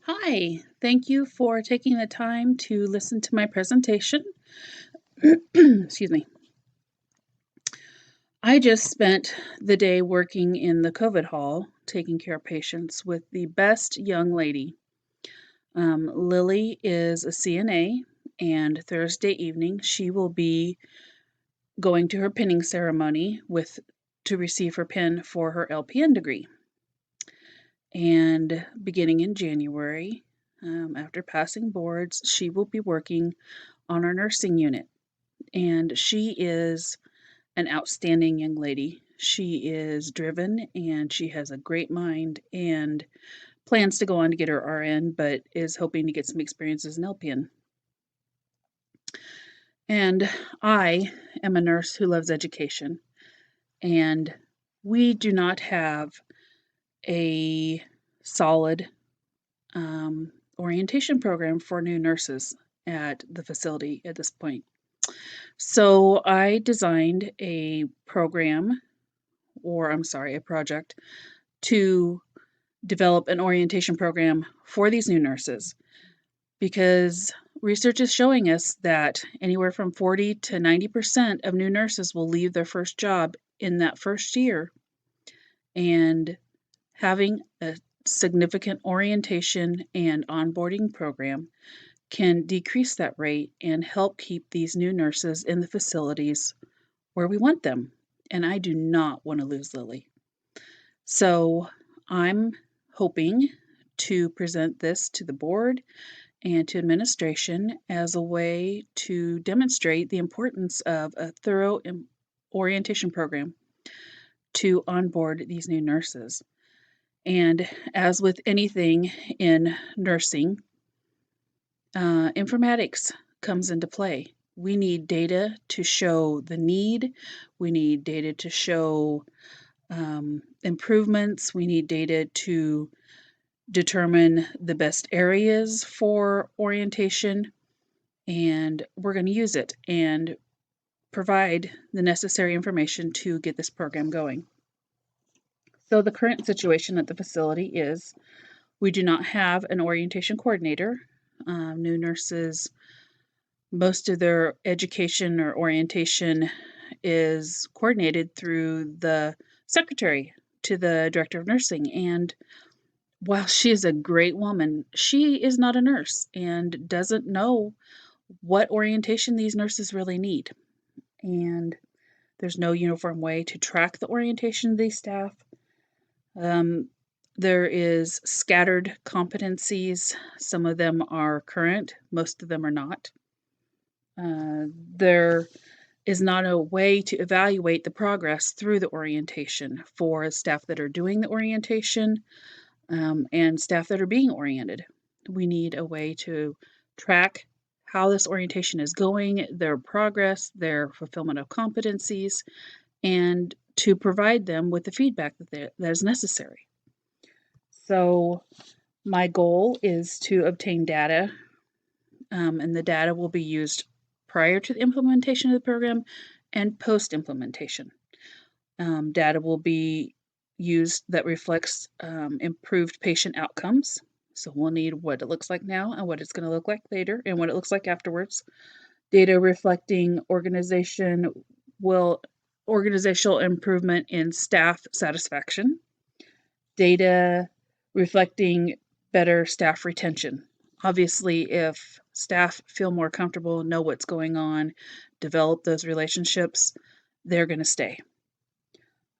Hi, thank you for taking the time to listen to my presentation. Excuse me. I just spent the day working in the COVID hall, taking care of patients with the best young lady. Lily is a CNA, and Thursday evening she will be going to her pinning ceremony to receive her pin for her LPN degree. And beginning in January, after passing boards, she will be working on our nursing unit. And she is an outstanding young lady. She is driven and she has a great mind and plans to go on to get her RN, but is hoping to get some experience as an LPN. And I am a nurse who loves education, and we do not have a solid orientation program for new nurses at the facility at this point. So I designed a project to develop an orientation program for these new nurses because research is showing us that anywhere from 40 to 90% of new nurses will leave their first job in that first year. And having a significant orientation and onboarding program can decrease that rate and help keep these new nurses in the facilities where we want them. And I do not want to lose Lily. So I'm hoping to present this to the board and to administration as a way to demonstrate the importance of a thorough orientation program to onboard these new nurses. And as with anything in nursing, informatics comes into play. We need data to show the need. We need data to show improvements. We need data to determine the best areas for orientation, and we're going to use it and provide the necessary information to get this program going. So the current situation at the facility is we do not have an orientation coordinator. New nurses, most of their education or orientation is coordinated through the secretary to the director of nursing. And while she is a great woman, she is not a nurse and doesn't know what orientation these nurses really need. And there's no uniform way to track the orientation of these staff. There is scattered competencies. Some of them are current, most of them are not. There is not a way to evaluate the progress through the orientation for staff that are doing the orientation and staff that are being oriented. We need a way to track how this orientation is going, their progress, their fulfillment of competencies, and to provide them with the feedback that is necessary. So my goal is to obtain data, and the data will be used prior to the implementation of the program and post-implementation. Data will be used that reflects improved patient outcomes. So we'll need what it looks like now and what it's going to look like later and what it looks like afterwards. Data reflecting organizational improvement in staff satisfaction. Data reflecting better staff retention. Obviously, if staff feel more comfortable, know what's going on, develop those relationships, they're going to stay.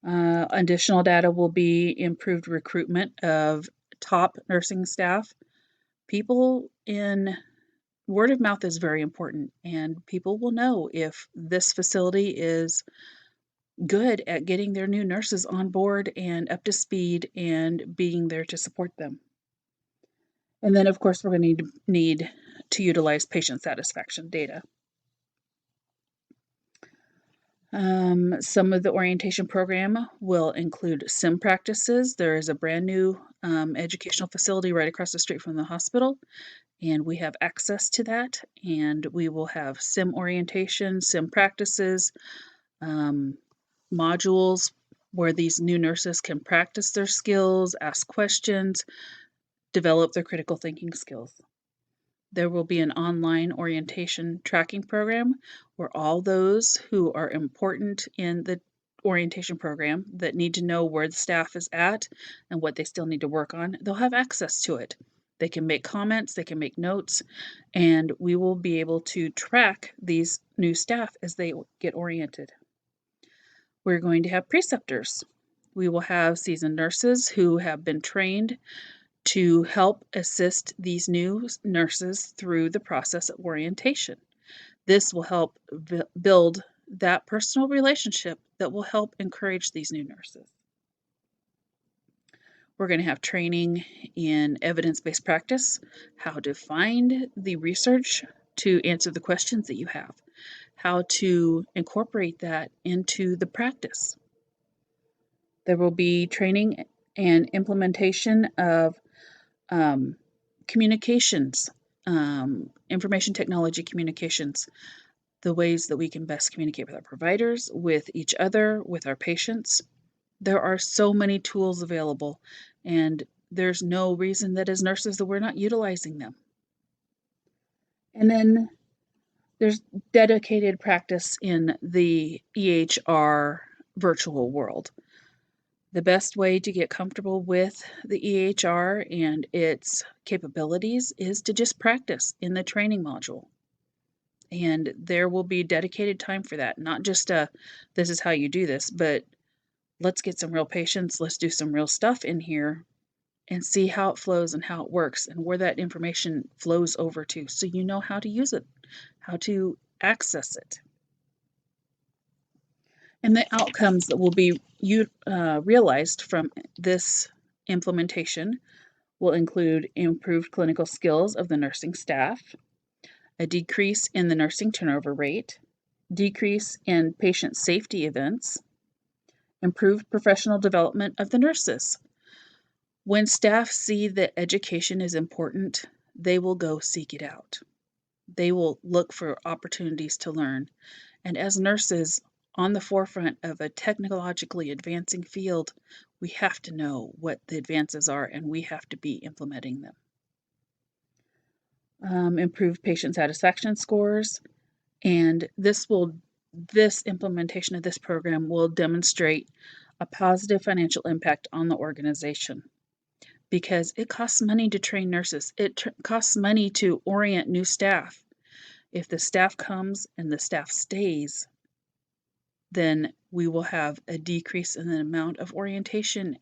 Additional data will be improved recruitment of top nursing staff. Word of mouth is very important, and people will know if this facility is good at getting their new nurses on board and up to speed and being there to support them. And then, of course, we're going to need to utilize patient satisfaction data. Some of the orientation program will include sim practices. There is a brand new educational facility right across the street from the hospital, and we have access to that. And we will have sim orientation, sim practices, modules where these new nurses can practice their skills, ask questions, develop their critical thinking skills. There will be an online orientation tracking program where all those who are important in the orientation program that need to know where the staff is at and what they still need to work on, they'll have access to it. They can make comments, they can make notes, and we will be able to track these new staff as they get oriented. We're going to have preceptors. We will have seasoned nurses who have been trained to help assist these new nurses through the process of orientation. This will help build that personal relationship that will help encourage these new nurses. We're going to have training in evidence-based practice, how to find the research to answer the questions that you have, how to incorporate that into the practice. There will be training and implementation of communications, information technology communications, the ways that we can best communicate with our providers, with each other, with our patients. There are so many tools available, and there's no reason that as nurses that we're not utilizing them. And then there's dedicated practice in the EHR virtual world. The best way to get comfortable with the EHR and its capabilities is to just practice in the training module. And there will be dedicated time for that, not just this is how you do this, but let's get some real patients, let's do some real stuff in here and see how it flows and how it works and where that information flows over to so you know how to use it, how to access it. And the outcomes that will be realized from this implementation will include improved clinical skills of the nursing staff, a decrease in the nursing turnover rate, decrease in patient safety events, improved professional development of the nurses. When staff see that education is important, they will go seek it out. They will look for opportunities to learn. And as nurses on the forefront of a technologically advancing field, we have to know what the advances are and we have to be implementing them. Improved patient satisfaction scores, and this implementation of this program will demonstrate a positive financial impact on the organization because it costs money to train nurses. It costs money to orient new staff. If the staff comes and the staff stays, then we will have a decrease in the amount of orientation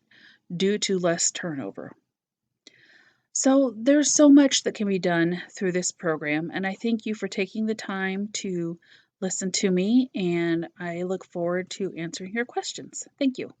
due to less turnover. So there's so much that can be done through this program, and I thank you for taking the time to listen to me, and I look forward to answering your questions. Thank you.